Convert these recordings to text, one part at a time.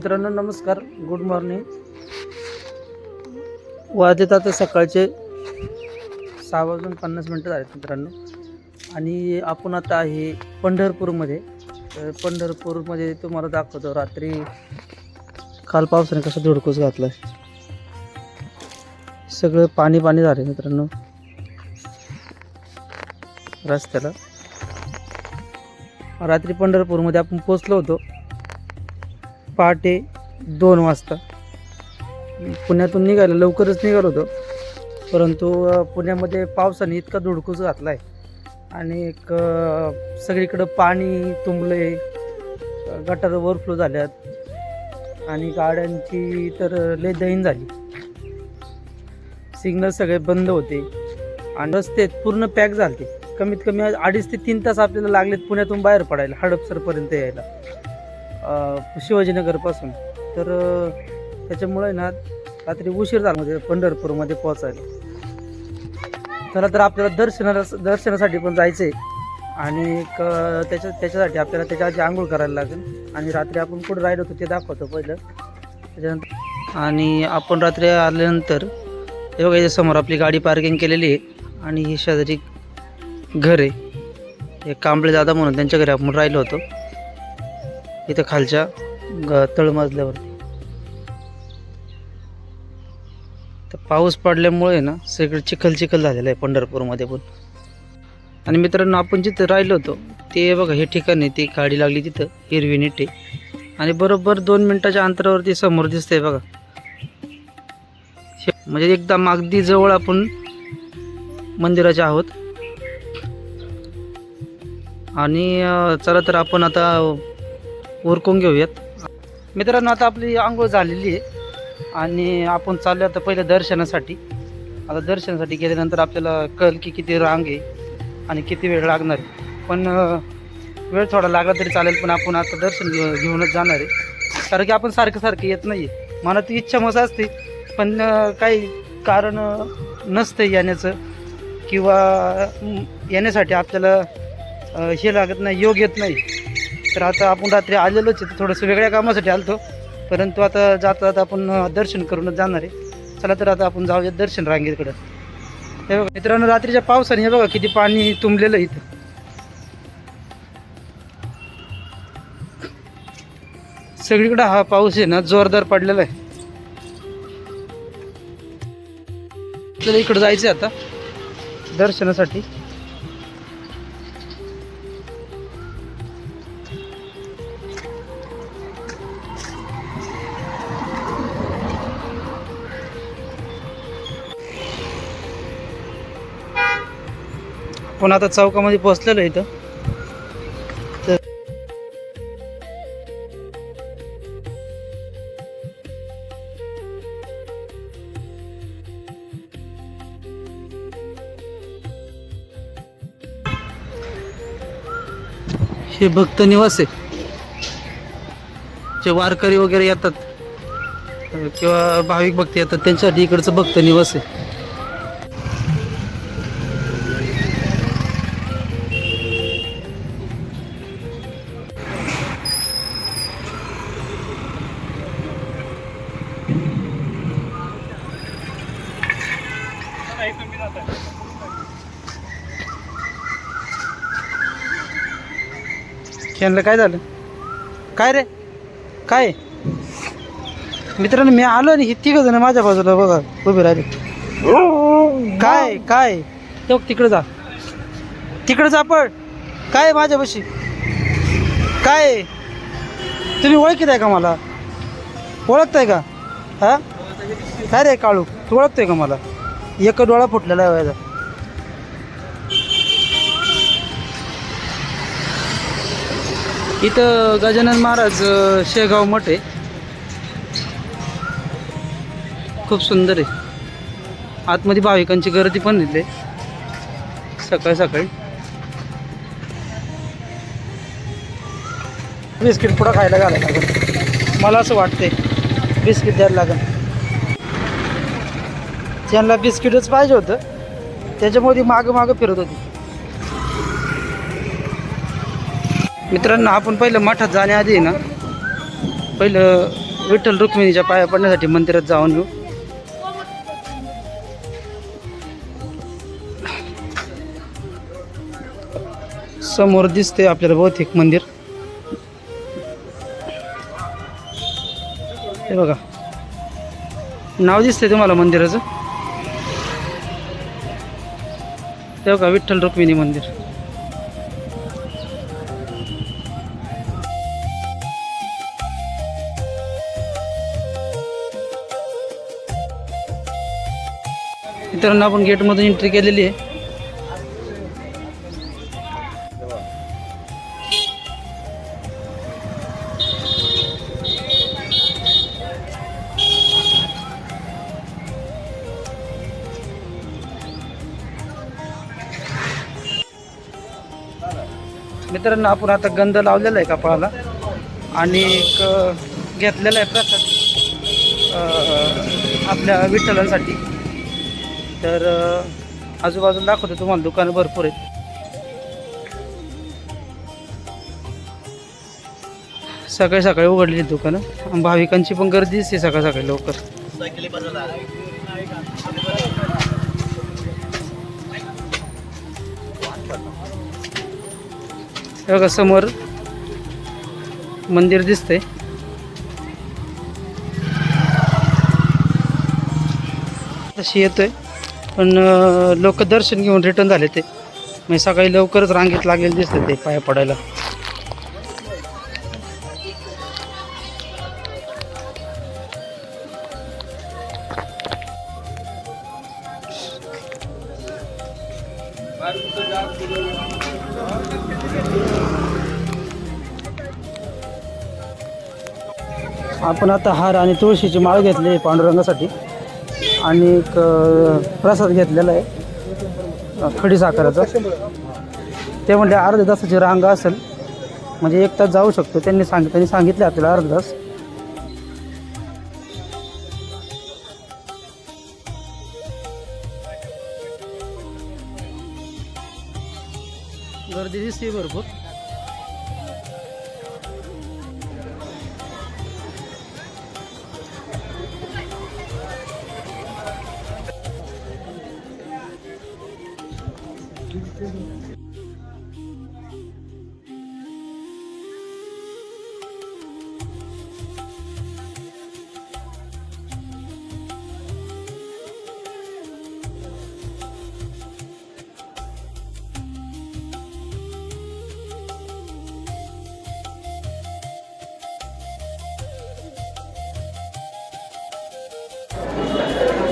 मित्रांनो नमस्कार, good morning. वाजत आता सकाळचे 6:50 झालेत मित्रांनो. आणि आपण आता आहे पंढरपूरमध्ये. तर पंढरपूरमध्ये तुम्हाला दाखवतो रात्री काल पावसाने कसा धुडकूस घातला. सगळं पाणी पाणी झाले मित्रांनो रस्त्याला. रात्री पंढरपूरमध्ये आपण पोचलो होतो पहाटे 2 वाजता. पुण्यातून निघायला लवकरच निघालो होतो, परंतु पुण्यामध्ये पावसाने इतका धुडकूस घातला आहे आणि एक सगळीकडं पाणी तुंबलं आहे, गटार ओव्हरफ्लो झाल्यात आणि गाड्यांची तर लय दहीन झाली. सिग्नल सगळे बंद होते आणि रस्ते पूर्ण पॅक झाले. कमीत कमी 2.5 ते 3 तास आपल्याला लागलेत पुण्यातून बाहेर पडायला, हडपसरपर्यंत यायला शिवाजीनगरपासून. तर त्याच्यामुळे ना रात्री उशीर झाला म्हणजे पंढरपूरमध्ये पोचायला. चला तर आपल्याला दर्शनासाठी पण जायचं आहे आणि त्याच्यासाठी आपल्याला त्याच्या आधी आंघोळ करायला लागेल. आणि रात्री आपण कुठं राहिलो होतो ते दाखवतो पहिलं. त्याच्यानंतर आणि आपण रात्री आल्यानंतर हे बघा, समोर आपली गाडी पार्किंग केलेली आहे आणि ही शेजारी घर आहे. हे कांबळे दादा म्हणून त्यांच्या घरी आपण राहिलो होतो, इथं खालच्या तळमजल्यावरती. तर पाऊस पडल्यामुळे ना सगळं चिखल झालेलं आहे पंढरपूरमध्ये पण. आणि मित्रांनो आपण जिथं राहिलो होतो ते बघा, हे ठिकाण आहे, ती गाडी लागली तिथं हिरवी नीट आहे आणि बरोबर 2 मिनिटाच्या अंतरावरती समोर दिसतंय बघा. म्हणजे एकदम अगदी जवळ आपण मंदिराच्या आहोत. आणि चला तर आपण आता उरकून घेऊयात मित्रांनो. आता आपली आंघोळ झालेली आहे आणि आपण चाललो आता पहिलं दर्शनासाठी. आता दर्शनासाठी गेल्यानंतर आपल्याला कळेल की किती रांग आहे आणि किती वेळ लागणार आहे. पण वेळ थोडा लागला तरी चालेल, पण आपण आता दर्शन घेऊनच जाणार आहे. कारण की आपण सारखं येत नाही आहे. मनात इच्छा मस्त असते पण काही कारण नसतं येण्याचं, किंवा येण्यासाठी आपल्याला हे लागत नाही, योग येत नाही. तर आता आपण रात्री आलेलोच आहे, थोडंसं वेगळ्या कामासाठी आलतो, परंतु आता जाता आपण दर्शन करूनच जाणार आहे. चला तर आता आपण जाऊया दर्शन रांगेकडं. हे बघा मित्रांनो, रात्रीच्या पावसाने हे बघा किती पाणी तुंबलेलं इथं. सगळीकडे हा पाऊस आहे ना जोरदार पडलेला आहे. चला इकडं जायचं आता दर्शनासाठी. पण आता चौकामध्ये पोहोचलेलो आहे इथं. तर हे भक्त निवास आहे. जे वारकरी वगैरे येतात किंवा भाविक भक्त येतात त्यांच्यासाठी इकडचं भक्त निवास आहे. यांना काय झालं काय रे काय मित्रांनो, मी आलो आणि हे 3 जण माझ्या बाजूला बघा उभे राहिले. काय काय तो तिकडे जा पण काय माझ्यापाशी काय, तुम्ही ओळखीत आहे का? मला ओळखताय का? हा काय रे काळू, तू ओळखतोय का मला? एक डोळा फुटलेला आहे व्हायचा. इथं गजानन महाराज शेगाव मठ आहे, खूप सुंदर आहे. आतमध्ये भाविकांची गर्दी पण दिली सकाळी. बिस्किट पुढं खायला घालायला लागेल मला असं वाटतंय. बिस्किट द्यायला लागेल त्यांना. बिस्किटच पाहिजे होतं, त्याच्यामध्ये मागं फिरत होती. मित्रांनो आपण पहिलं मठात जाण्याआधी ना पहिलं विठ्ठल रुक्मिणीच्या पाया पडण्यासाठी मंदिरात जाऊन येऊ. समोर दिसते आपल्याला बहुतेक मंदिर. हे बघा, नाव दिसतंय तुम्हाला मंदिराचं. ते बघा, विठ्ठल रुक्मिणी मंदिर. मित्रांनो, आपण गेटमधून एंट्री केलेली आहे. मित्रांनो, आपण आता गंध लावलेला आहे कपाळाला आणि एक घेतलेला आहे प्रसाद आपल्या विठ्ठलांसाठी. तर आजूबाजूला दाखवतो तुम्हाला, दुकानं भरपूर आहेत. सकाळी सकाळी उघडलेली दुकानं. भाविकांची पण गर्दी दिसते सकाळ सकाळी लवकर. बघा, समोर मंदिर दिसतंय. तशी येतोय, पण लोक दर्शन घेऊन रिटर्न झाले ते. म्हणजे सकाळी लवकरच रांगेत लागलेले दिसते ते पाया पडायला. आपण आता हार आणि तुळशीची माळ घेतली पांडुरंगासाठी आणि एक प्रसाद घेतलेला आहे खडी साखराचा. ते म्हणले अर्ध्या तासाची रांग असेल, म्हणजे 1 तास जाऊ शकतो. त्यांनी सांगितले आपल्याला अर्धा तास. गर्दी दिसते भरपूर.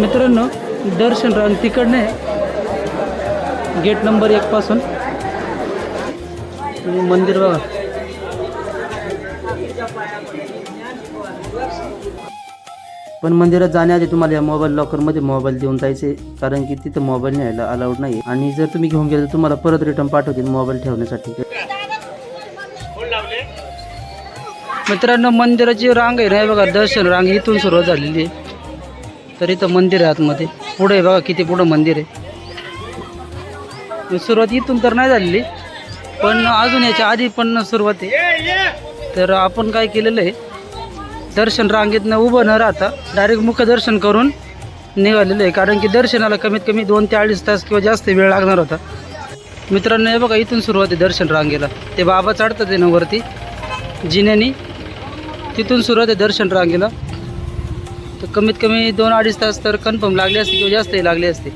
मित्रांनो, दर्शन रांग तिकडने गेट नंबर 1 पासून. आणि मंदिर बघा. पण मंदिरात जाण्याआधी तुम्हाला या मोबाईल लॉकरमध्ये मोबाईल देऊन जायचे, कारण की तिथं मोबाईल न्यायला अलाउड नाही. आणि जर तुम्ही घेऊन गेले तर तुम्हाला परत रिटर्न पाठवतील मोबाईल ठेवण्यासाठी. मित्रांनो, मंदिराची रांग आहे ना बघा, दर्शन रांग इथून सुरुवात झालेली आहे. तर इथं मंदिर आहे आतमध्ये. पुढे बघा किती पुढं मंदिर आहे. सुरुवात इथून तर नाही झालेली, पण अजून याच्या आधी पण सुरुवात आहे. तर आपण काय केलेलं आहे, दर्शन रांगेतनं उभं न राहता डायरेक्ट मुखदर्शन करून निघालेलं आहे. कारण की दर्शनाला कमीत कमी 2 ते 2.5 तास किंवा जास्त वेळ लागणार होता. मित्रांनो, हे बघा, इथून सुरुवात आहे दर्शन रांगेला. ते बाबा चढतात आहे ना वरती जिन्यानी, तिथून सुरुवात आहे दर्शन रांगेला. तर कमीत कमी 2-2.5 तास तर कन्फर्म लागले असते किंवा जास्तही लागले असते.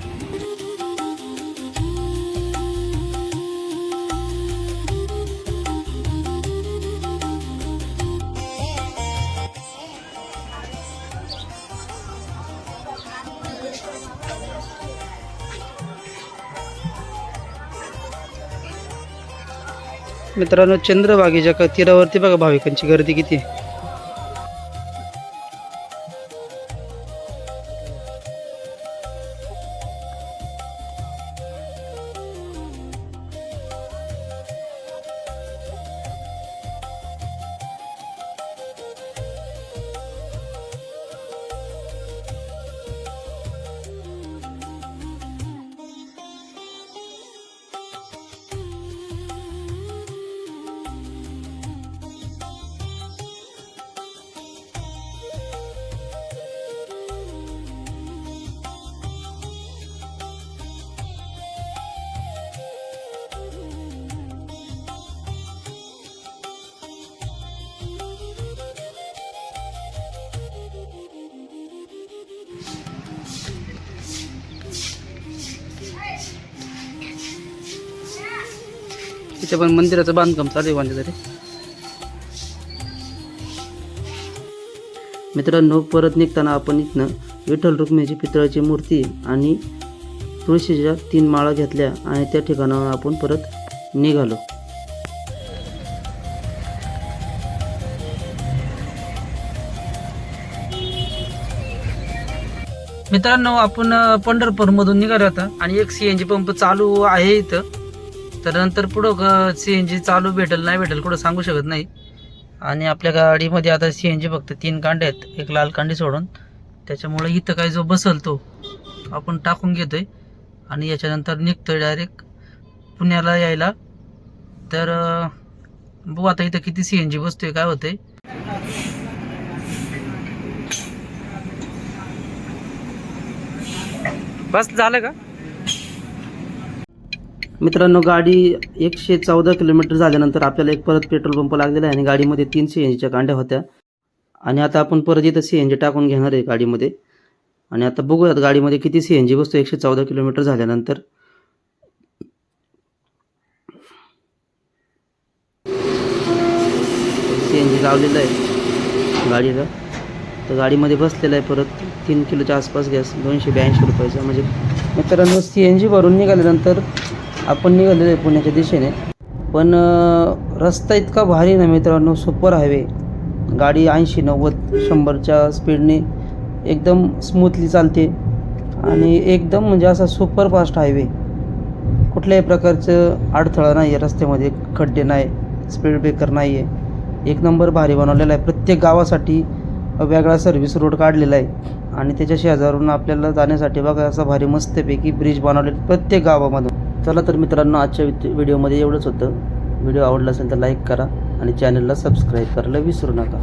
मित्रांनो, चंद्रभागेच्या तीरावरती बघा भाविकांची गर्दी किती आहे. तिथे पण मंदिराचं बांधकाम चालू आहे कोणत्या तरी. मित्रांनो, परत निघताना आपण इथनं विठ्ठल रुक्मिणीची पितळाची मूर्ती आणि तुळशीच्या 3 माळा घेतल्या आणि त्या ठिकाणावर आपण परत निघालो. मित्रांनो, आपण पंढरपूरमधून निघालो होता आणि एक CNG पंप चालू आहे इथं. तर नंतर पुढं CNG चालू भेटेल नाही भेटेल कुठं सांगू शकत नाही. आणि आपल्या गाडीमध्ये आता CNG फक्त 3 कांडे आहेत, एक लाल कांडी सोडून. त्याच्यामुळे इथं काही जो बसल तो आपण टाकून घेतोय आणि याच्यानंतर निघतोय डायरेक्ट पुण्याला यायला. तर बघू आता इथं किती CNG बसतोय काय होतंय. बस झालं का मित्रांनो? गाडी 114 किलोमीटर झाल्यानंतर आपल्याला एक परत पेट्रोल पंप लागलेला आहे आणि गाडीमध्ये 3 CNGच्या कांड्या होत्या. आणि आता आपण परत इथं CNG टाकून घेणार आहे गाडीमध्ये. आणि आता बघूयात गाडीमध्ये किती CNG बसतो 114 किलोमीटर झाल्यानंतर. CNG लावलेलं आहे गाडीला. तर गाडीमध्ये बसलेला आहे परत 3 किलोच्या आसपास गॅस, 282 रुपयाचा. म्हणजे मित्रांनो, CNG भरून निघाल्यानंतर आपण निघालेलो आहे पुण्याच्या दिशेने. पण रस्ता इतका भारी ना मित्रांनो, सुपर हायवे. गाडी 80-90-100च्या स्पीडने एकदम स्मूथली चालते आणि एकदम म्हणजे असा सुपर फास्ट हायवे. कुठल्याही प्रकारचं अडथळा नाही आहे रस्त्यामध्ये, खड्डे नाही, स्पीड ब्रेकर नाही आहे. एक नंबर भारी बनवलेला आहे. प्रत्येक गावासाठी वेगळा सर्व्हिस रोड काढलेला आहे आणि त्याच्या शेजारून आपल्याला जाण्यासाठी बघा असा भारी मस्तपैकी ब्रिज बनवलेला प्रत्येक गावामधून. चला तर मित्रांनो, आजच्या व्हिडिओमध्ये एवढंच होतं. व्हिडिओ आवडला असेल तर लाईक करा आणि चॅनलला सबस्क्राईब करायला विसरू नका.